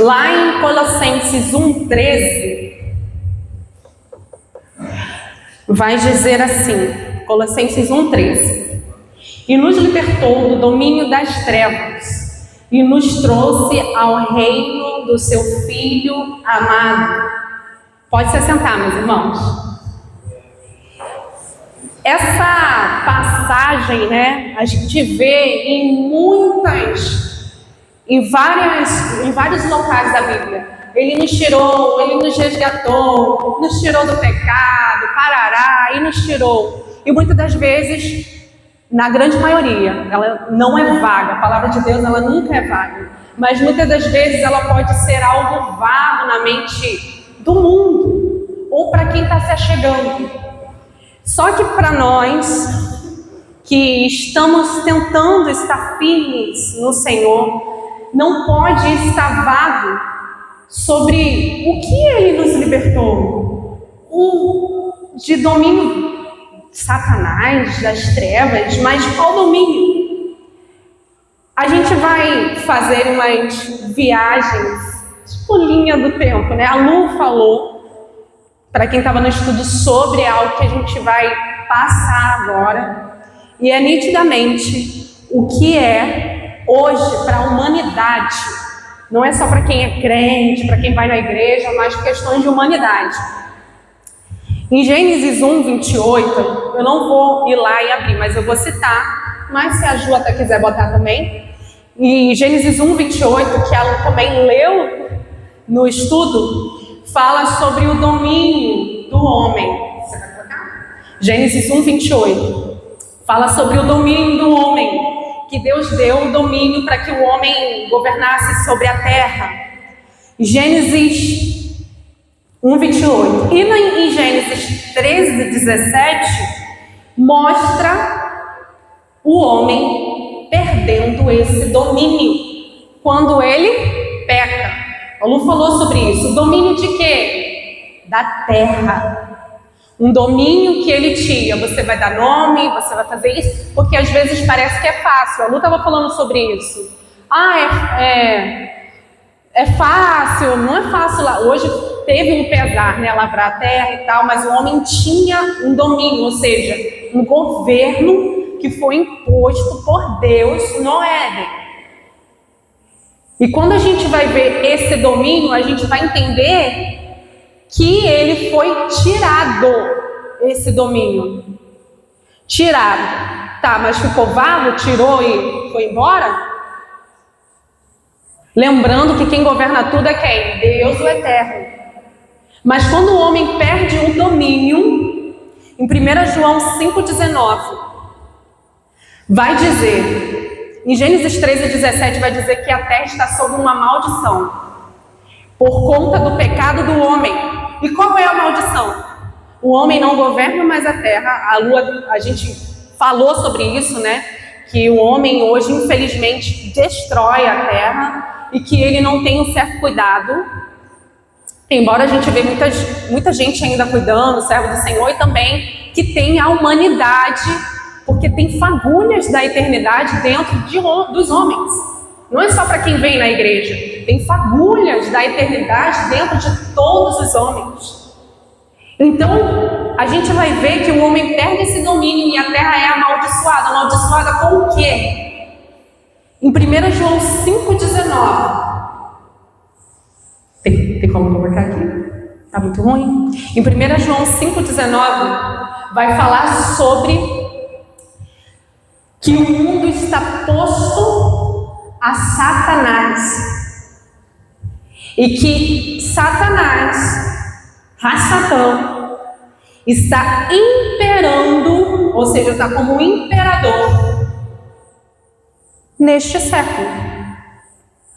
Lá em Colossenses 1,13, vai dizer assim, Colossenses 1,13: e nos libertou do domínio das trevas e nos trouxe ao reino do seu Filho amado. Pode se assentar, meus irmãos. Essa passagem, né, a gente vê em vários locais da Bíblia. Ele nos tirou, ele nos resgatou, nos tirou do pecado, parará, e nos tirou. E muitas das vezes, na grande maioria, ela não é vaga. A palavra de Deus, ela nunca é vaga. Mas muitas das vezes ela pode ser algo vago na mente do mundo, ou para quem está se achegando. Só que para nós, que estamos tentando estar firmes no Senhor, não pode estar vago sobre o que Ele nos libertou, de domínio de Satanás, das trevas, mas qual domínio? A gente vai fazer umas viagens, tipo linha do tempo, né? A Lu falou, para quem estava no estudo, sobre algo que a gente vai passar agora, e é nitidamente o que é hoje para a humanidade. Não é só para quem é crente, para quem vai na igreja, mas questões de humanidade. Em Gênesis 1:28, eu não vou ir lá e abrir, mas eu vou citar, mas se a Ju até quiser botar também, em Gênesis 1:28, que ela também leu no estudo, fala sobre o domínio do homem. Você vai colocar? Gênesis 1:28 fala sobre o domínio do homem, que Deus deu o domínio para que o homem governasse sobre a terra. Gênesis 1:28. E em Gênesis 13:17 mostra o homem perdendo esse domínio quando ele peca. A Lu falou sobre isso. O domínio de quê? Da terra. Um domínio que ele tinha. Você vai dar nome, você vai fazer isso, porque às vezes parece que é fácil. A Lu estava falando sobre isso. É fácil, não é fácil lá. Hoje teve um pesar, né, lavrar a terra e tal, mas o homem tinha um domínio, ou seja, um governo que foi imposto por Deus no Éden. E quando a gente vai ver esse domínio, a gente vai entender que ele foi tirado, esse domínio. Tirado. Tá, mas ficou vago, tirou e foi embora? Lembrando que quem governa tudo é quem? Deus, o Eterno. Mas quando o homem perde o domínio, em 1 João 5,19, vai dizer, em Gênesis 13:17 vai dizer que a terra está sob uma maldição, por conta do pecado do homem. E qual é a maldição? O homem não governa mais a terra. A gente falou sobre isso, né? Que o homem hoje, infelizmente, destrói a terra e que ele não tem um certo cuidado. Embora a gente vê muita gente ainda cuidando, servo do Senhor, e também que tem a humanidade, porque tem fagulhas da eternidade dentro dos homens. Não é só para quem vem na igreja, tem fagulhas da eternidade dentro de todos os homens. Então, a gente vai ver que o homem perde esse domínio e a terra é amaldiçoada. Amaldiçoada com o quê? Em 1 João 5,19. Tem como colocar aqui? Tá muito ruim. Em 1 João 5,19 vai falar sobre que o mundo está posto a Satanás. E que Satanás, Satã, está imperando, ou seja, está como um imperador neste século.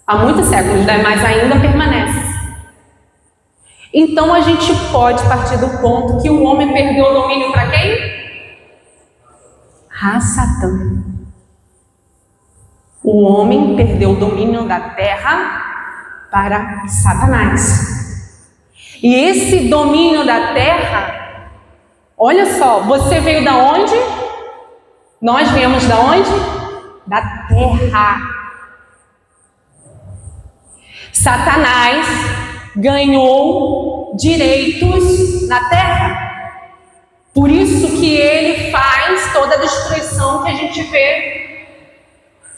Há muitos séculos, né? Mas ainda permanece. Então a gente pode partir do ponto que o homem perdeu o domínio para quem? Satã. O homem perdeu o domínio da terra para Satanás. E esse domínio da terra, olha só, você veio da onde? Nós viemos da onde? Da terra. Satanás ganhou direitos na terra. Por isso que ele faz toda a destruição que a gente vê.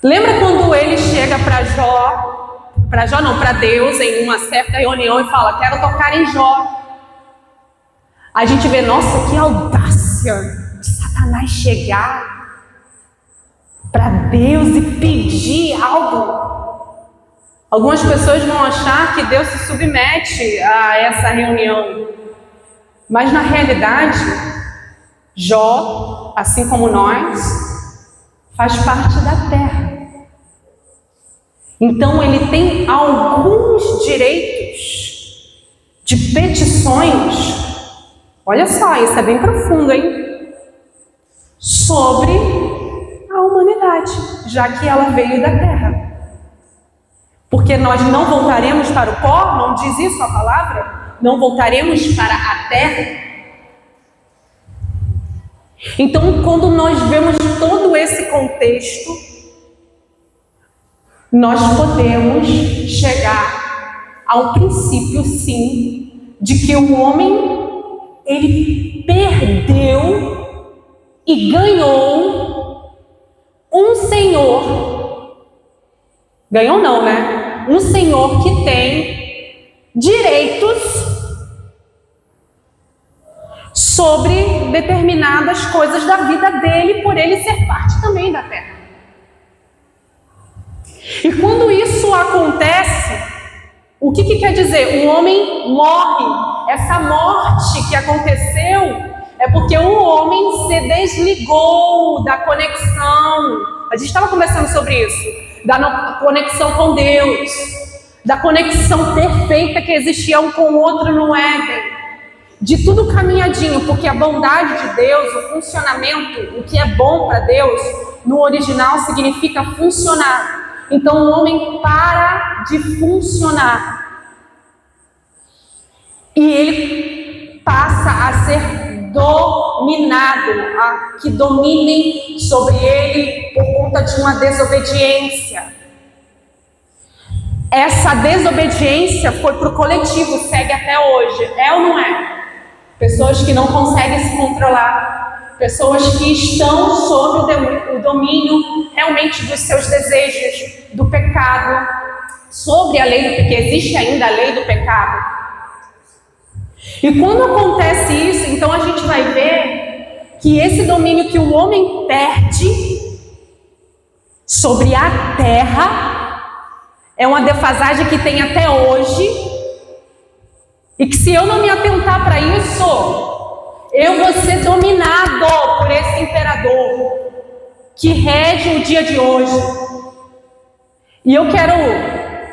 Lembra quando ele chega para Deus em uma certa reunião e fala: quero tocar em Jó. A gente vê, nossa, que audácia de Satanás chegar para Deus e pedir algo. Algumas pessoas vão achar que Deus se submete a essa reunião. Mas na realidade, Jó, assim como nós, faz parte da terra. Então ele tem alguns direitos de petições. Olha só, isso é bem profundo, hein? Sobre a humanidade, já que ela veio da terra. Porque nós não voltaremos para o pó, não diz isso a palavra? Não voltaremos para a terra. Então, quando nós vemos todo esse contexto, nós podemos chegar ao princípio, sim, de que o homem, ele perdeu e ganhou um Senhor. Ganhou não, né? Um Senhor que tem direitos sobre determinadas coisas da vida dele, por ele ser parte também da terra. E quando isso acontece, o que quer dizer? O homem morre. Essa morte que aconteceu é porque o homem se desligou da conexão. A gente estava conversando sobre isso, da conexão com Deus, da conexão perfeita que existia um com o outro no Éden. De tudo caminhadinho, porque a bondade de Deus, o funcionamento, o que é bom para Deus, no original significa funcionar. Então o homem para de funcionar. E ele passa a ser dominado, a que dominem sobre ele por conta de uma desobediência. Essa desobediência foi para o coletivo, segue até hoje. É ou não é? Pessoas que não conseguem se controlar, pessoas que estão sob o domínio realmente dos seus desejos, do pecado, sobre a lei, porque existe ainda a lei do pecado. E quando acontece isso, então a gente vai ver que esse domínio que o homem perde sobre a terra é uma defasagem que tem até hoje. E que se eu não me atentar para isso, eu vou ser dominado por esse imperador que rege o dia de hoje. E eu quero,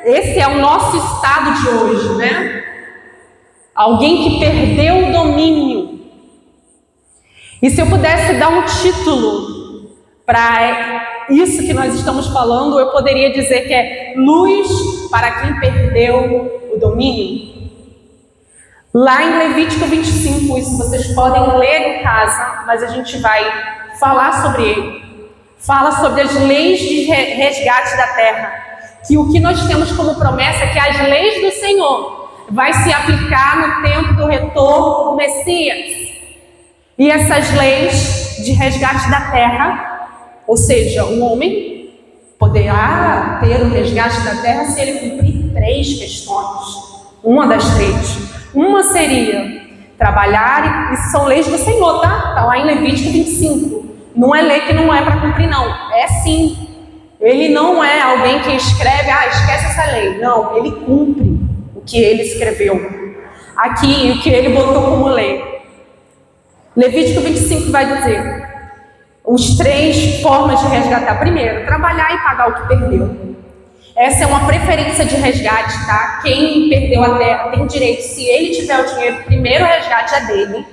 esse é o nosso estado de hoje, né? Alguém que perdeu o domínio. E se eu pudesse dar um título para isso que nós estamos falando, eu poderia dizer que é luz para quem perdeu o domínio. Lá em Levítico 25, isso vocês podem ler em casa, mas a gente vai falar sobre ele. Fala sobre as leis de resgate da terra. Que o que nós temos como promessa é que as leis do Senhor vai se aplicar no tempo do retorno do Messias. E essas leis de resgate da terra, ou seja, o homem poderá ter o resgate da terra se ele cumprir 3 questões. Uma das 3. Uma seria trabalhar, isso são leis do Senhor, tá? Está lá em Levítico 25. Não é lei que não é para cumprir, não. É sim. Ele não é alguém que escreve, esquece essa lei. Não, ele cumpre o que ele escreveu. Aqui, o que ele botou como lei. Levítico 25 vai dizer os 3 formas de resgatar. Primeiro, trabalhar e pagar o que perdeu. Essa é uma preferência de resgate, tá? Quem perdeu a terra tem direito, se ele tiver o dinheiro, primeiro o resgate é dele.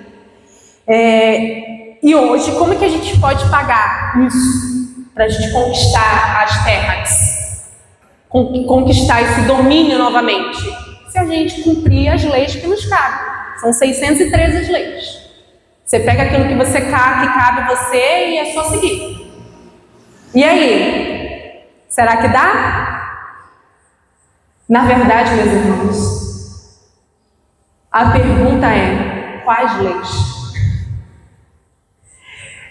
E hoje, como é que a gente pode pagar isso? Para a gente conquistar as terras, conquistar esse domínio novamente. Se a gente cumprir as leis que nos cabem. São 613 leis. Você pega aquilo que você que cabe a você e é só seguir. E aí? Será que dá? Na verdade, meus irmãos, a pergunta é: quais leis?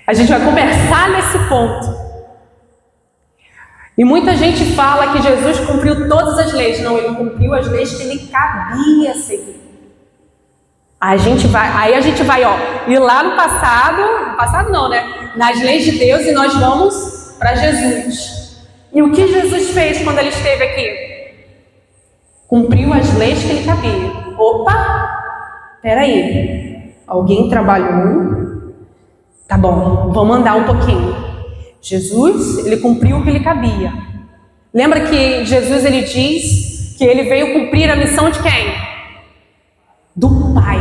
A gente vai conversar nesse ponto. E muita gente fala que Jesus cumpriu todas as leis. Não, ele cumpriu as leis que ele cabia seguir. Aí a gente vai ir lá no passado não, né? Nas leis de Deus, e nós vamos para Jesus. E o que Jesus fez quando ele esteve aqui? Cumpriu as leis que ele cabia. Opa, peraí, alguém trabalhou? Tá bom, vamos andar um pouquinho. Jesus, ele cumpriu o que ele cabia. Lembra que Jesus, ele diz que ele veio cumprir a missão de quem? Do Pai.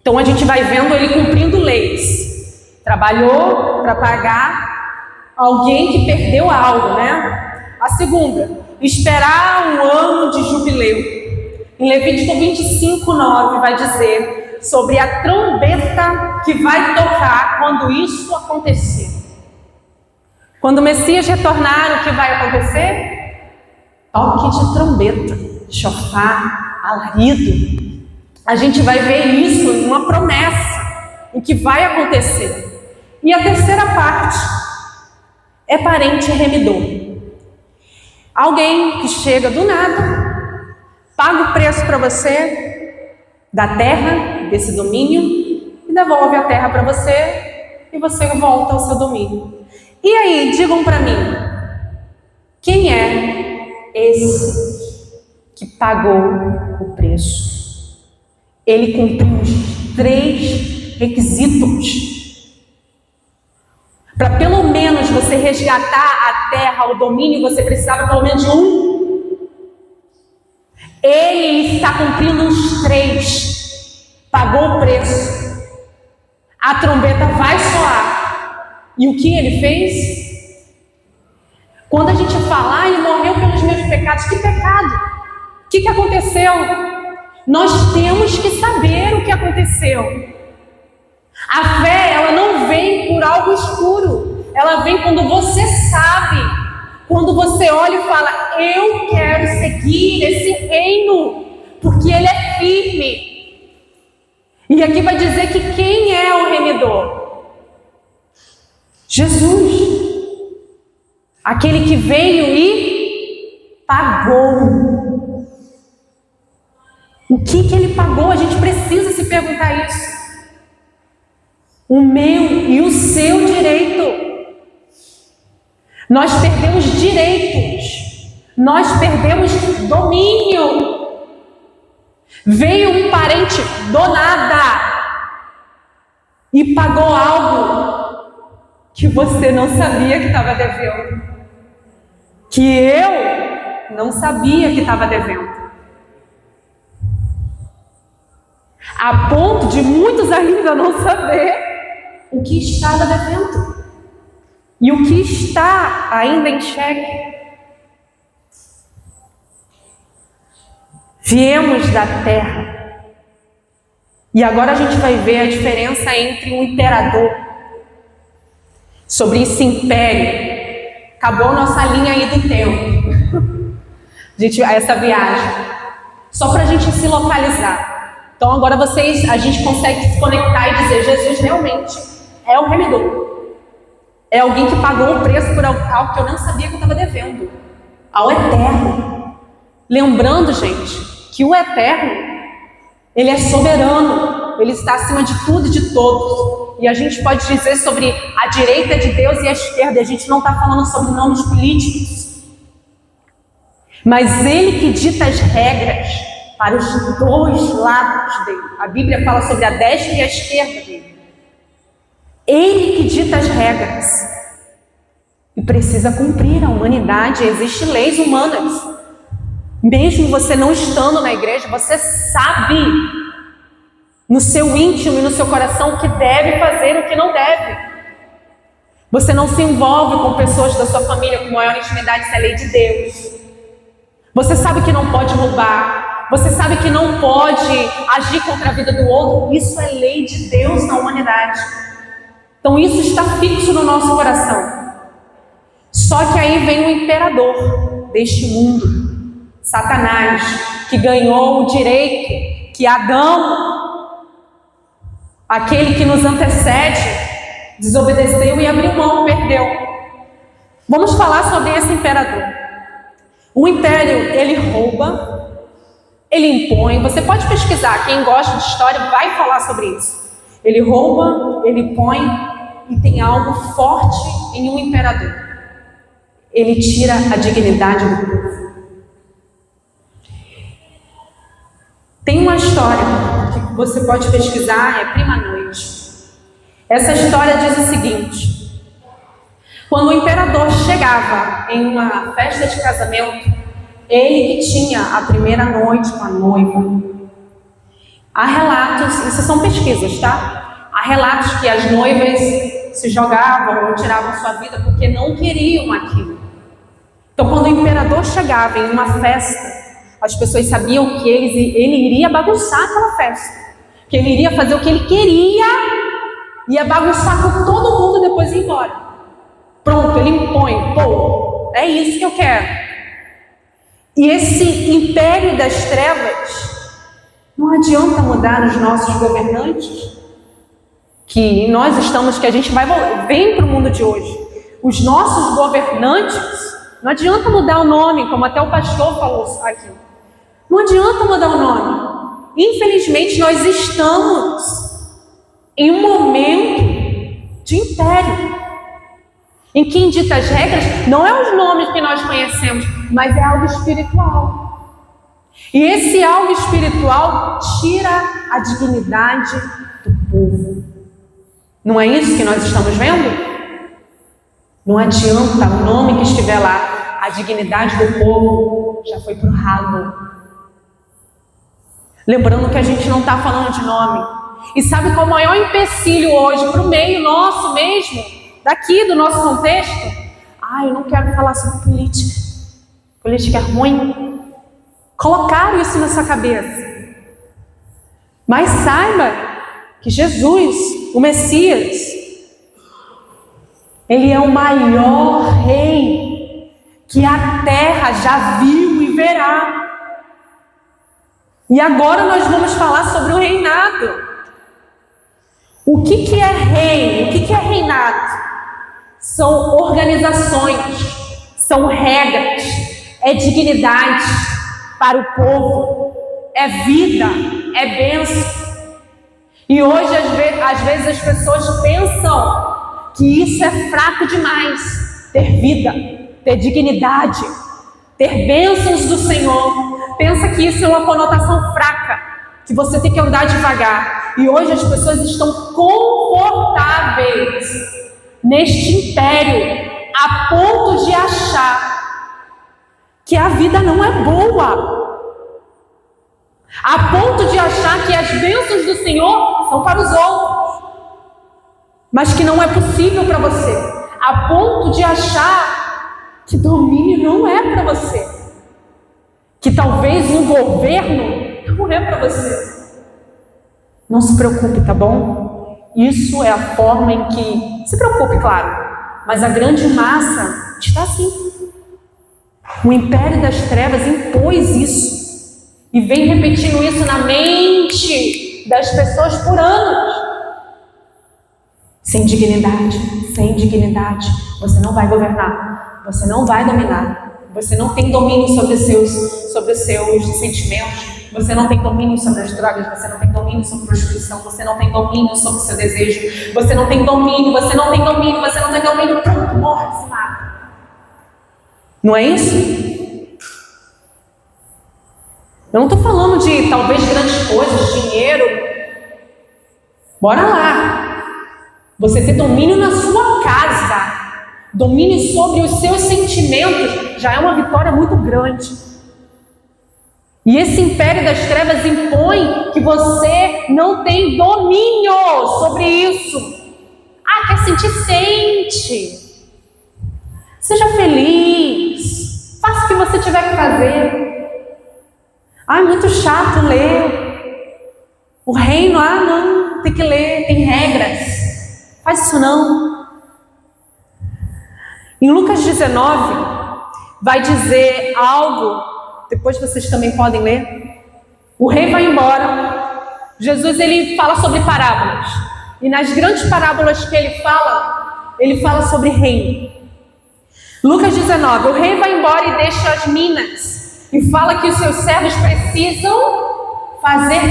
Então a gente vai vendo ele cumprindo leis. Trabalhou para pagar alguém que perdeu algo, né? A segunda, esperar um ano de jubileu. Em Levítico 25:9 vai dizer sobre a trombeta que vai tocar quando isso acontecer. Quando o Messias retornar, o que vai acontecer? Toque de trombeta, chofar, alarido. A gente vai ver isso em uma promessa, em que vai acontecer. E a terceira parte é parente remidor. Alguém que chega do nada, paga o preço para você da terra, desse domínio, e devolve a terra para você, e você volta ao seu domínio. E aí, digam para mim, quem é esse que pagou o preço? Ele cumpriu os 3 requisitos. Para pelo menos você resgatar a terra, o domínio, você precisava pelo menos de um. Ele está cumprindo os 3. Pagou o preço. A trombeta vai soar. E o que ele fez? Quando a gente fala, ele morreu pelos meus pecados. Que pecado? O que aconteceu? Nós temos que saber o que aconteceu. A fé, ela não vem por algo escuro. Ela vem quando você sabe. Quando você olha e fala, eu quero seguir esse reino, porque ele é firme. E aqui vai dizer que quem é o remidor? Jesus, aquele que veio e pagou. O que ele pagou? A gente precisa se perguntar isso. O meu e o seu direito. Nós perdemos direitos, nós perdemos domínio. Veio um parente do nada e pagou algo que você não sabia que estava devendo, que eu não sabia que estava devendo, a ponto de muitos ainda não saber o que estava devendo e o que está ainda em xeque. Viemos da terra e agora a gente vai ver a diferença entre um imperador. Sobre esse império, acabou nossa linha aí do tempo. Essa viagem, só para a gente se localizar. Então agora a gente consegue se conectar e dizer, Jesus realmente é o remidor. É alguém que pagou o preço por algo que eu não sabia que eu estava devendo. Ao eterno. Lembrando, gente, que o eterno, ele é soberano. Ele está acima de tudo e de todos. E a gente pode dizer sobre a direita de Deus e a esquerda. E a gente não está falando sobre nomes políticos. Mas ele que dita as regras para os 2 lados dele. A Bíblia fala sobre a destra e a esquerda dele. Ele que dita as regras. E precisa cumprir. A humanidade, existem leis humanas. Mesmo você não estando na igreja, você sabe no seu íntimo e no seu coração o que deve fazer e o que não deve. Você não se envolve com pessoas da sua família com maior intimidade, isso é lei de Deus. Você sabe que não pode roubar, você sabe que não pode agir contra a vida do outro, isso é lei de Deus na humanidade. Então isso está fixo no nosso coração. Só que aí vem o imperador deste mundo. Satanás, que ganhou o direito que Adão, aquele que nos antecede, desobedeceu e abriu mão, perdeu. Vamos falar sobre esse imperador. O império, ele rouba, ele impõe. Você pode pesquisar, quem gosta de história vai falar sobre isso. Ele rouba, ele põe, e tem algo forte em um imperador. Ele tira a dignidade do povo. Tem uma história que você pode pesquisar, é Prima Noite. Essa história diz o seguinte: quando o imperador chegava em uma festa de casamento, ele que tinha a primeira noite com a noiva. Há relatos, isso são pesquisas, tá? Há relatos que as noivas se jogavam ou tiravam sua vida porque não queriam aquilo. Então, quando o imperador chegava em uma festa, as pessoas sabiam que ele iria bagunçar aquela festa, que ele iria fazer o que ele queria, ia bagunçar com todo mundo e depois ir embora. Pronto, ele impõe, pô, é isso que eu quero. E esse império das trevas, não adianta mudar os nossos governantes, que nós estamos, que a gente vem para o mundo de hoje. Os nossos governantes, não adianta mudar o nome, como até o pastor falou aqui. Não adianta mudar o nome. Infelizmente, nós estamos em um momento de império, em que dita as regras não é os nomes que nós conhecemos, mas é algo espiritual. E esse algo espiritual tira a dignidade do povo. Não é isso que nós estamos vendo? Não adianta o nome que estiver lá, a dignidade do povo já foi para o ralo. Lembrando que a gente não está falando de nome. E sabe qual é o maior empecilho hoje para o meio nosso mesmo, daqui do nosso contexto? Eu não quero falar sobre política. Política é ruim. Colocaram isso na sua cabeça. Mas saiba que Jesus, o Messias, ele é o maior rei que a terra já viu e verá. E agora nós vamos falar sobre o reinado. O que é rei? O que é reinado? São organizações, são regras, é dignidade para o povo, é vida, é bênção. E hoje, às vezes, as pessoas pensam que isso é fraco demais, ter vida, ter dignidade, ter bênçãos do Senhor. Pensa que isso é uma conotação fraca, que você tem que andar devagar. E hoje as pessoas estão confortáveis neste império, a ponto de achar que a vida não é boa, a ponto de achar que as bênçãos do Senhor são para os outros, mas que não é possível para você, a ponto de achar que domínio não é para você, que talvez um governo não é para você. Não se preocupe, tá bom? Isso é a forma em que... Se preocupe, claro, mas a grande massa está assim. O império das trevas impôs isso e vem repetindo isso na mente das pessoas por anos. Sem dignidade, você não vai governar, você não vai dominar, você não tem domínio sobre os seus sentimentos, você não tem domínio sobre as drogas, você não tem domínio sobre a prostituição, você não tem domínio sobre o seu desejo, você não tem domínio, pronto, morre, se mata. Não é isso? Eu não estou falando de talvez grandes coisas, dinheiro. Bora lá. Você ter domínio na sua casa, domínio sobre os seus sentimentos, já é uma vitória muito grande. E esse império das trevas impõe que você não tem domínio sobre isso. Quer sentir? Sente. Seja feliz. Faça o que você tiver que fazer. Muito chato ler. O reino, não, tem que ler, tem regras. Faz isso não. Em Lucas 19, vai dizer algo. depois vocês também podem ler. O rei vai embora. Jesus, ele fala sobre parábolas. E nas grandes parábolas que ele fala sobre reino. Lucas 19, o rei vai embora e deixa as minas. E fala que os seus servos precisam fazer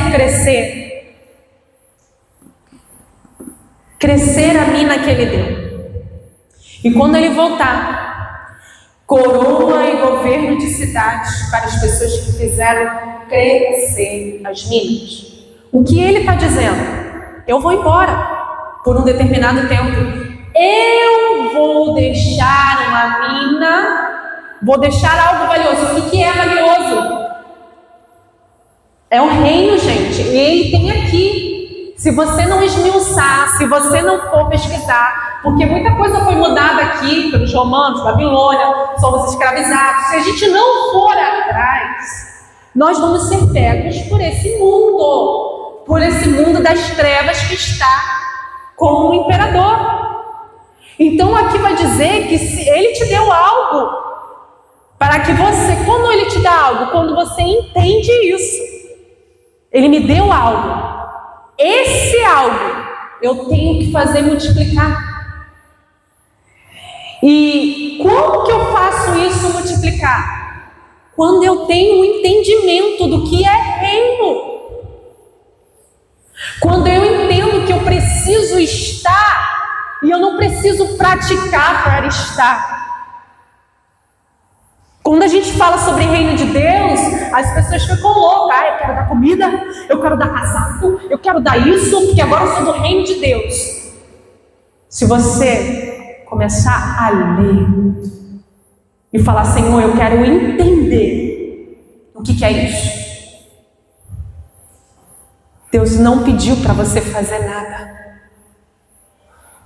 crescer a mina que ele deu. E quando ele voltar, coroa e governo de cidades para as pessoas que fizeram crescer as minas. O que ele está dizendo? Eu vou embora por um determinado tempo. Eu vou deixar uma mina, vou deixar algo valioso. O que é valioso? É o reino, gente. E ele tem aqui. Se você não esmiuçar, se você não for pesquisar, porque muita coisa foi mudada aqui pelos romanos, Babilônia, somos escravizados. Se a gente não for atrás, nós vamos ser pegos por esse mundo das trevas que está com o imperador. Então aqui vai dizer que se ele te deu algo, para que você, quando ele te dá algo, quando você entende isso, ele me deu algo, esse algo eu tenho que fazer multiplicar. E como que eu faço isso multiplicar? Quando eu tenho um entendimento do que é reino. Quando eu entendo que eu preciso estar e eu não preciso praticar para estar. Quando a gente fala sobre reino de Deus, as pessoas ficam loucas. Eu quero dar comida, eu quero dar casaco, eu quero dar isso, porque agora eu sou do reino de Deus. Se você começar a ler e falar, Senhor, eu quero entender o que é isso. Deus não pediu para você fazer nada.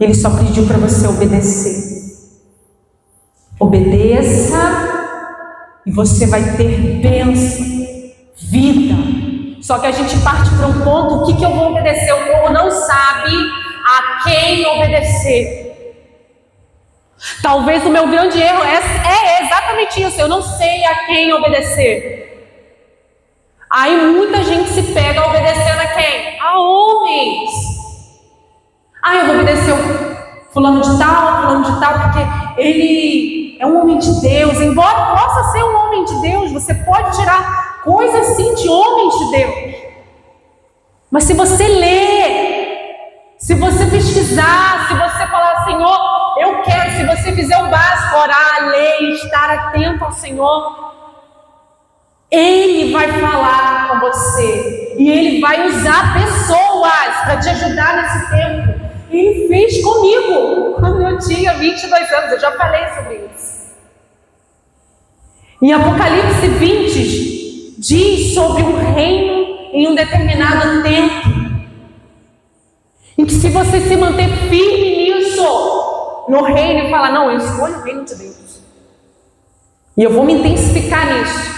Ele só pediu para você obedecer. Obedeça e você vai ter bênção, vida. Só que a gente parte para um ponto, o que eu vou obedecer? O povo não sabe a quem obedecer. Talvez o meu grande erro é exatamente isso, eu não sei a quem obedecer. Aí muita gente se pega obedecendo a quem? A homens. Eu vou obedecer o fulano de tal, porque ele é um homem de Deus. Embora possa ser um homem de Deus, você pode tirar coisas sim de homens de Deus. Mas se você ler, se você pesquisar, se você falar, Senhor, eu quero, se você fizer o básico, orar, ler, estar atento ao Senhor, Ele vai falar com você. E Ele vai usar pessoas para te ajudar nesse tempo. Ele fez comigo quando eu tinha 22 anos, eu já falei sobre isso. Em Apocalipse 20, diz sobre um reino em um determinado tempo, em que se você se manter firme nisso, no reino, e falar, não, eu escolho o reino de Deus, e eu vou me intensificar nisso.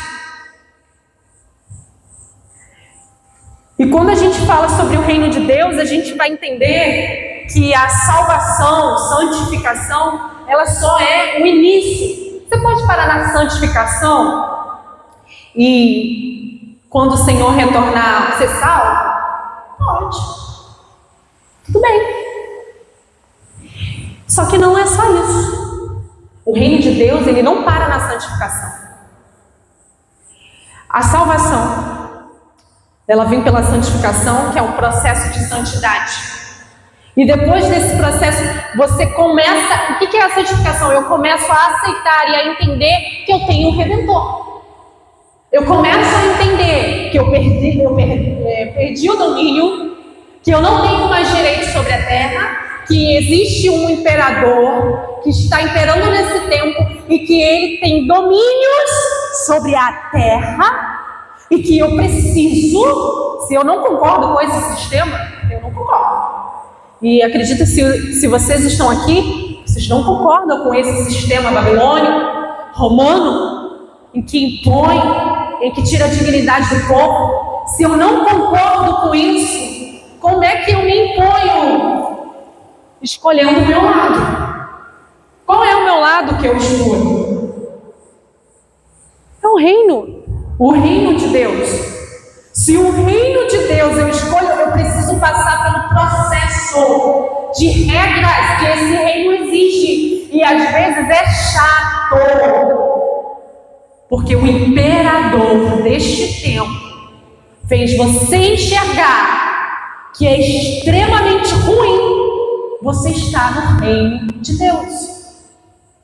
E quando a gente fala sobre o reino de Deus, a gente vai entender que a salvação, santificação, ela só é o início. Você pode parar na santificação e quando o Senhor retornar, ser salvo? Pode. Tudo bem. Só que não é só isso. O reino de Deus, ele não para na santificação. A salvação, ela vem pela santificação, que é um processo de santidade. E depois desse processo, você começa... O que é a santificação? Eu começo a aceitar e a entender que eu tenho um Redentor. Eu começo a entender que eu perdi o domínio, que eu não tenho mais direito sobre a terra, que existe um imperador que está imperando nesse tempo e que ele tem domínios sobre a terra e que eu preciso... Se eu não concordo com esse sistema, eu não concordo. E acredita, se vocês estão aqui, vocês não concordam com esse sistema babilônico, romano, em que impõe, em que tira a dignidade do povo. Se eu não concordo com isso, como é que eu me imponho? Escolhendo o meu lado. Qual é o meu lado que eu escolho? É o reino. O reino de Deus. Se o reino de Deus eu escolho, eu preciso passar pelo processo de regras que esse reino exige. E às vezes é chato. Porque o imperador deste tempo fez você enxergar que é extremamente ruim você estar no reino de Deus.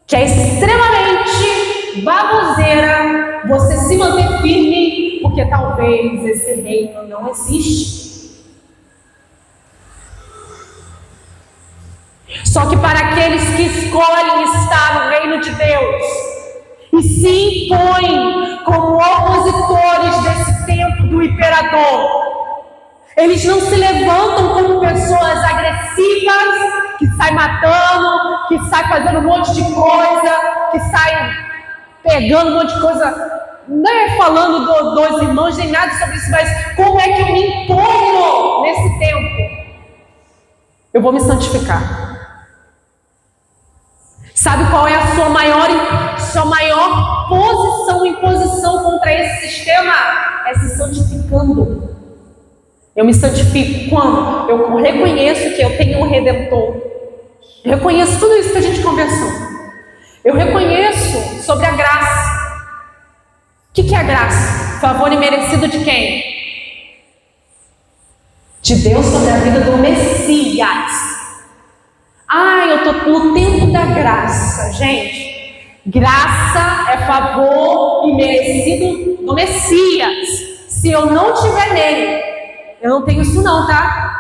Que é extremamente baboseira você se manter firme, porque talvez esse reino não existe. Só que para aqueles que escolhem estar no reino de Deus e se impõem como opositores desse tempo do imperador, eles não se levantam como pessoas agressivas, que saem matando, que saem fazendo um monte de coisa, que saem pegando um monte de coisa, não é falando dos irmãos nem nada sobre isso, mas como é que eu me imponho nesse tempo? Eu vou me santificar. Sabe qual é a sua maior imposição contra esse sistema? É se santificando. Eu me santifico quando eu reconheço que eu tenho um Redentor. Eu reconheço tudo isso que a gente conversou. Eu reconheço sobre a graça. O que é a graça? Favor imerecido de quem? De Deus sobre a vida do Messias. Eu estou no tempo da graça. Gente, graça é favor imerecido do Messias. Se eu não estiver nele, eu não tenho isso não, tá?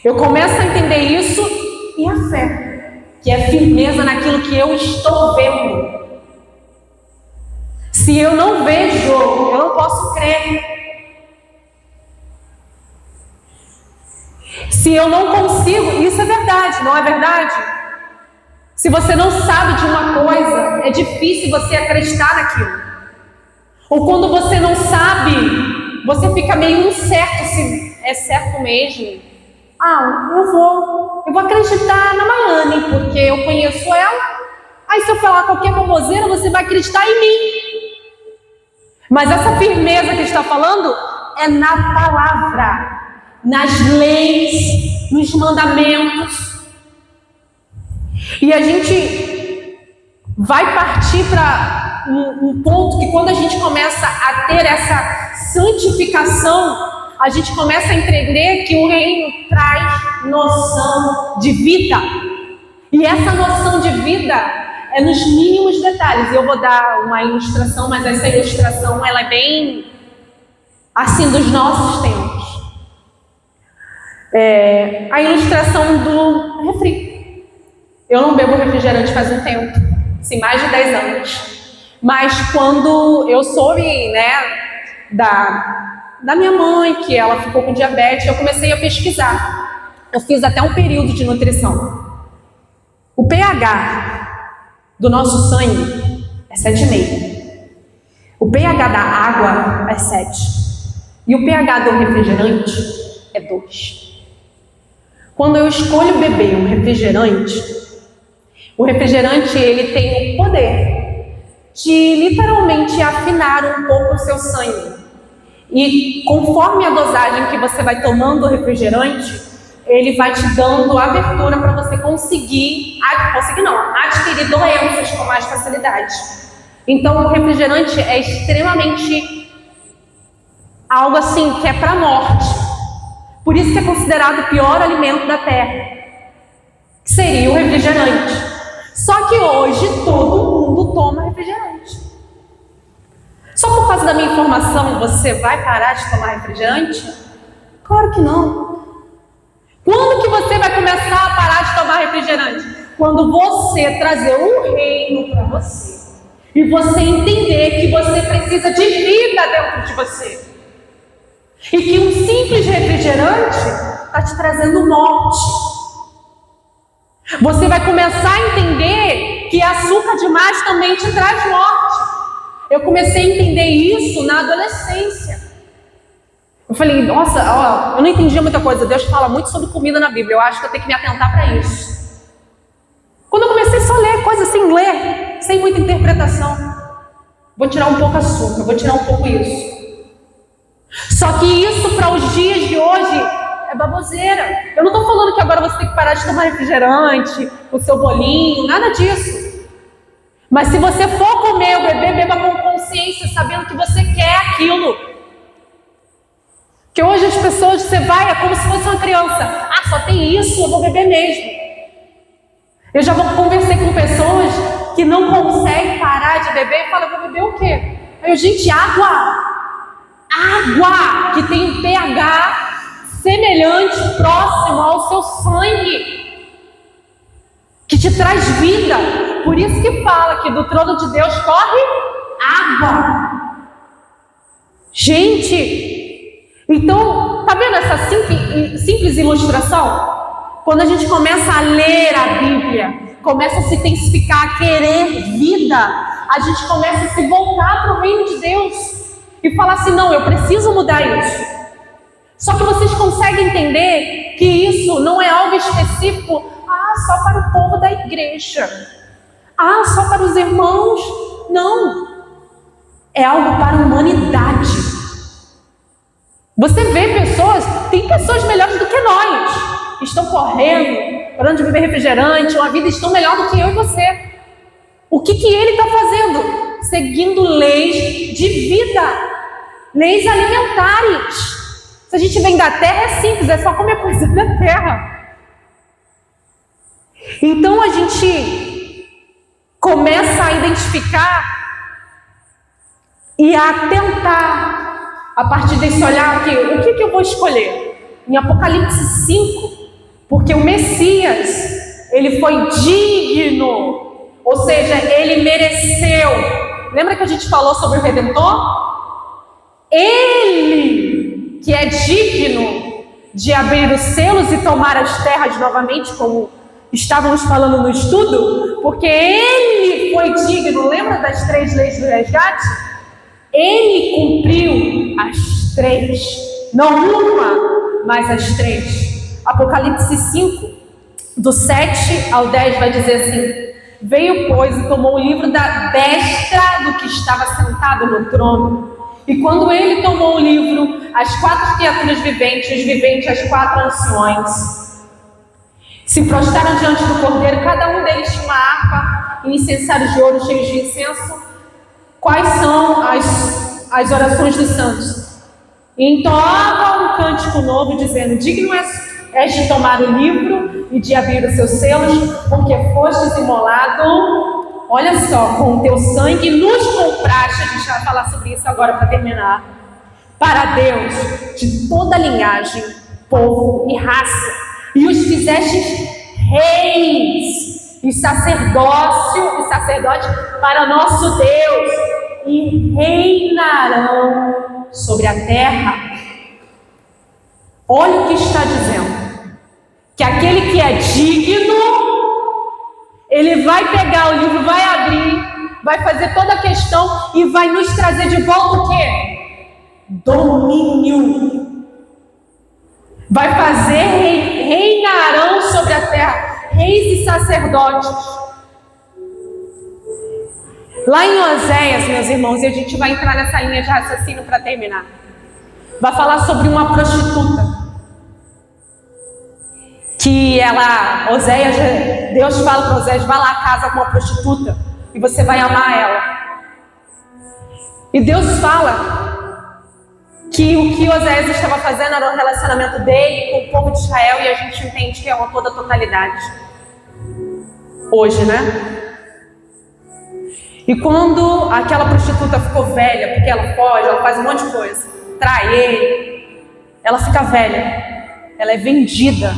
Eu começo a entender isso e a fé, que é firmeza naquilo que eu estou vendo. Se eu não vejo, eu não posso crer. Se eu não consigo, isso é verdade, não é verdade? Se você não sabe de uma coisa, é difícil você acreditar naquilo. Ou quando você não sabe, você fica meio incerto se é certo mesmo. Eu vou acreditar na Maiane, porque eu conheço ela. Aí se eu falar qualquer baboseira, você vai acreditar em mim. Mas essa firmeza que está falando é na palavra, nas leis, nos mandamentos. E a gente vai partir para um ponto que quando a gente começa a ter essa santificação, a gente começa a entender que o reino traz noção de vida. E essa noção de vida é nos mínimos detalhes. Eu vou dar uma ilustração, mas essa ilustração ela é bem assim dos nossos tempos. A ilustração do refri. Eu não bebo refrigerante faz um tempo, assim, mais de 10 anos. Mas quando eu soube, da minha mãe, que ela ficou com diabetes, eu comecei a pesquisar. Eu fiz até um período de nutrição. O pH do nosso sangue é 7,5. O pH da água é 7. E o pH do refrigerante é 2. Quando eu escolho beber um refrigerante, o refrigerante ele tem o poder de literalmente afinar um pouco o seu sangue. E conforme a dosagem que você vai tomando o refrigerante, ele vai te dando abertura para você conseguir adquirir doenças com mais facilidade. Então o refrigerante é extremamente algo assim que é para a morte. Por isso que é considerado o pior alimento da terra, que seria o refrigerante. Só que hoje todo mundo toma refrigerante. Só por causa da minha informação, você vai parar de tomar refrigerante? Claro que não. Quando que você vai começar a parar de tomar refrigerante? Quando você trazer um reino para você. E você entender que você precisa de vida dentro de você. E que um simples refrigerante está te trazendo morte. Você vai começar a entender que açúcar demais também te traz morte. Eu comecei a entender isso na adolescência. Eu falei, nossa, eu não entendia muita coisa. Deus fala muito sobre comida na Bíblia. Eu acho que eu tenho que me atentar para isso. Quando eu comecei só a ler coisas sem ler, sem muita interpretação. vou tirar um pouco açúcar, vou tirar um pouco isso. Só que isso para os dias de hoje é baboseira. Eu não estou falando que agora você tem que parar de tomar refrigerante, o seu bolinho, nada disso. Mas se você for comer ou beber, beba com consciência, sabendo que você quer aquilo. Que hoje as pessoas, você vai, é como se fosse uma criança. Ah, só tem isso, eu vou beber mesmo. Eu já conversei com pessoas que não conseguem parar de beber e falam, eu vou beber o quê? Aí eu, gente, água! Água que tem um pH semelhante, próximo ao seu sangue, que te traz vida. Por isso que fala que do trono de Deus corre água. Gente, então, tá vendo essa simples ilustração? Quando a gente começa a ler a Bíblia, começa a se intensificar, a querer vida, a gente começa a se voltar para o reino de Deus e falar assim, não, eu preciso mudar isso. Só que vocês conseguem entender que isso não é algo específico, só para o povo da igreja, só para os irmãos. Não, é algo para a humanidade. Você vê pessoas, tem pessoas melhores do que nós, que estão correndo, parando de beber refrigerante, uma vida estão melhor do que eu e você. O que ele está fazendo? Seguindo leis de vida, leis alimentares. Se a gente vem da terra, é simples, é só comer coisa da terra. Então a gente começa a identificar e a tentar, a partir desse olhar aqui, o que eu vou escolher? Em Apocalipse 5, porque o Messias, ele foi digno, ou seja, ele mereceu. Lembra que a gente falou sobre o Redentor? Ele, que é digno de abrir os selos e tomar as terras novamente, como estávamos falando no estudo, porque ele foi digno. Lembra das 3 leis do resgate? Ele cumpriu as 3, não uma, mas as 3. Apocalipse 5, do 7 ao 10 vai dizer assim: veio, pois, e tomou o livro da destra do que estava sentado no trono. E quando ele tomou o livro, as 4 criaturas viventes, os viventes, as 4 anciões, se prostraram diante do Cordeiro. Cada um deles tinha uma harpa e incensários de ouro cheios de incenso. Quais são as orações dos santos? E entoava um cântico novo, dizendo: digno és de tomar o livro e de abrir os seus selos, porque fostes imolado, olha só, com o teu sangue nos compraste. A gente vai falar sobre isso agora para terminar. Para Deus, de toda linhagem, povo e raça, e os fizestes reis e sacerdócio e sacerdote para nosso Deus, e reinarão sobre a terra. Olha o que está dizendo, que aquele que é digno, ele vai pegar o livro, vai abrir, vai fazer toda a questão e vai nos trazer de volta o quê? Domínio. Vai fazer, reinarão sobre a terra, reis e sacerdotes. Lá em Oséias, meus irmãos, e a gente vai entrar nessa linha de raciocínio para terminar, vai falar sobre uma prostituta. Que Oséias, Deus fala para Oséias: vai lá, casa com uma prostituta e você vai amar ela. E Deus fala que o que Oséias estava fazendo era o relacionamento dele com o povo de Israel, e a gente entende que é toda a totalidade hoje, né? E quando aquela prostituta ficou velha, porque ela foge, ela faz um monte de coisa, trai ele, ela fica velha, ela é vendida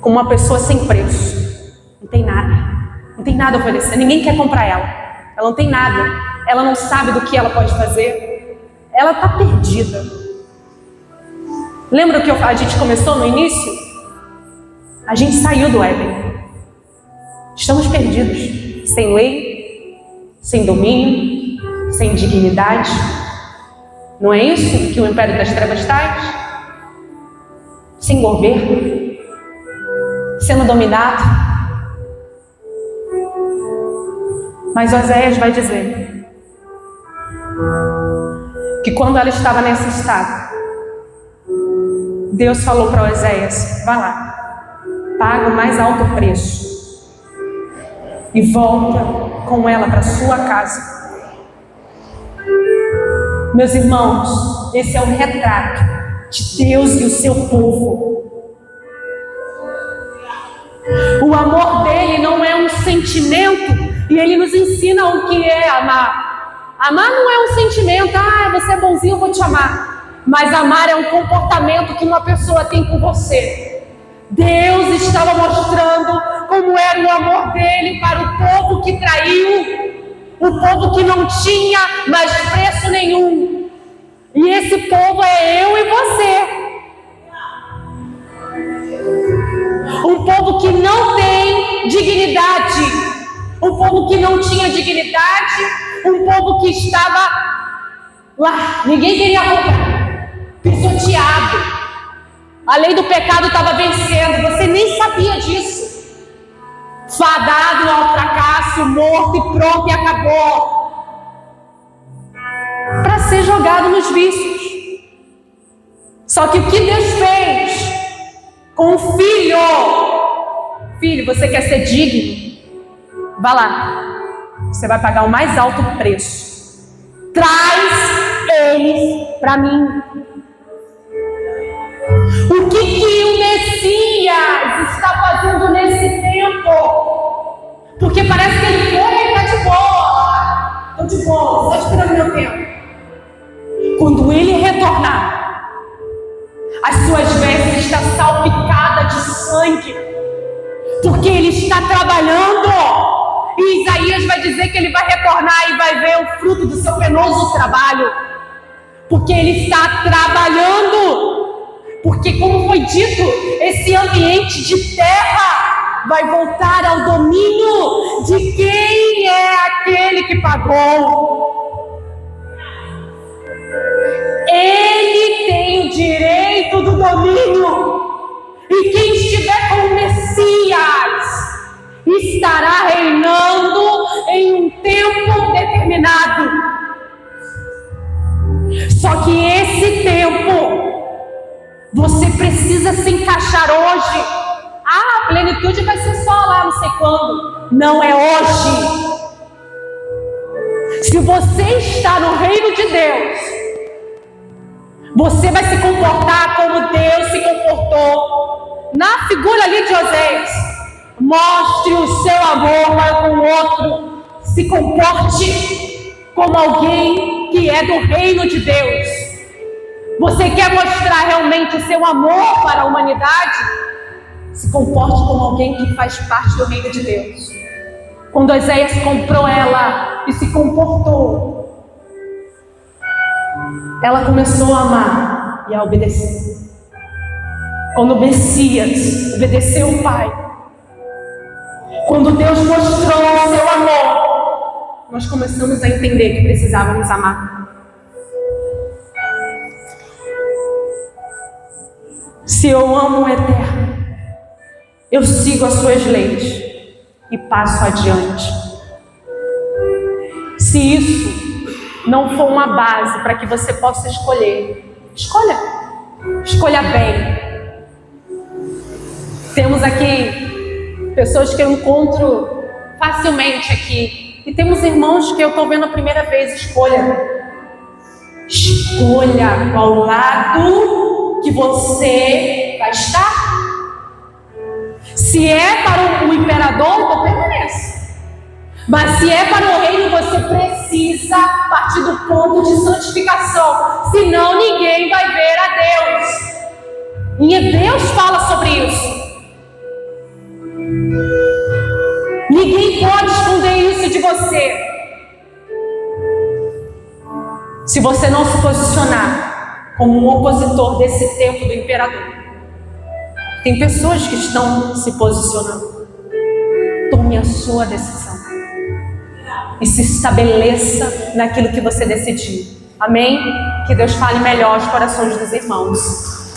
como uma pessoa sem preço, não tem nada a oferecer, ninguém quer comprar ela não tem nada, ela não sabe do que ela pode fazer, ela está perdida. Lembra que a gente começou no início? A gente saiu do Éden, estamos perdidos, sem lei, sem domínio, sem dignidade. Não é isso que o império das trevas traz? Sem governo, sendo dominado. Mas Oséias vai dizer que quando ela estava nesse estado, Deus falou para Oséias: vai lá, paga o mais alto preço e volta com ela para sua casa. Meus irmãos, esse é o retrato de Deus e o seu povo. O amor dele não é um sentimento, e ele nos ensina o que é amar. Amar não é um sentimento, você é bonzinho, eu vou te amar. Mas amar é um comportamento que uma pessoa tem com você. Deus estava mostrando como era o amor dele para o povo que traiu, o povo que não tinha mais preço nenhum. E esse povo é eu e você. Um povo que não tem dignidade, um povo que não tinha dignidade, um povo que estava lá, ninguém queria acompanhar, pisoteado. A lei do pecado estava vencendo, você nem sabia disso. Fadado ao fracasso, morto e pronto, e acabou. Para ser jogado nos vícios. Só que o que Deus fez com o filho? Filho, você quer ser digno? Vá lá. Você vai pagar o mais alto preço. Traz eles para mim. O que o Messias está fazendo nesse tempo? Porque parece que ele foi e está de boa. Estou de boa, só esperando meu tempo. Quando ele retornar, as suas vestes estão salpicadas de sangue, porque ele está trabalhando. E Isaías vai dizer que ele vai retornar e vai ver o fruto do seu penoso trabalho, porque ele está trabalhando. Porque, como foi dito, esse ambiente de terra vai voltar ao domínio de quem é aquele que pagou. Ele tem o direito do domínio. E quem estiver com o Messias estará reinando em um tempo determinado. Só que esse tempo você precisa se encaixar hoje. A plenitude vai ser só lá, não sei quando. Não é hoje. Se você está no reino de Deus, você vai se comportar como Deus se comportou. Na figura ali de Oséias, mostre o seu amor para com o outro. Se comporte como alguém que é do reino de Deus. Você quer mostrar realmente o seu amor para a humanidade? Se comporte como alguém que faz parte do reino de Deus. Quando Oséias comprou ela e se comportou, ela começou a amar e a obedecer. Quando o Messias obedeceu o Pai, quando Deus mostrou o seu amor, nós começamos a entender que precisávamos amar. Se eu amo o eterno, eu sigo as suas leis e passo adiante. Se isso não for uma base para que você possa escolher, escolha bem. Temos aqui pessoas que eu encontro facilmente aqui, e temos irmãos que eu estou vendo a primeira vez. Escolha qual lado que você vai estar. Se é para o imperador, então permaneça. Mas se é para o reino, você precisa partir do ponto de santificação. Senão ninguém vai ver a Deus. E Deus fala sobre isso. Ninguém pode esconder isso de você. Se você não se posicionar como um opositor desse tempo do imperador. Tem pessoas que estão se posicionando. Tome a sua decisão. E se estabeleça naquilo que você decidiu. Amém? Que Deus fale melhor aos corações dos irmãos.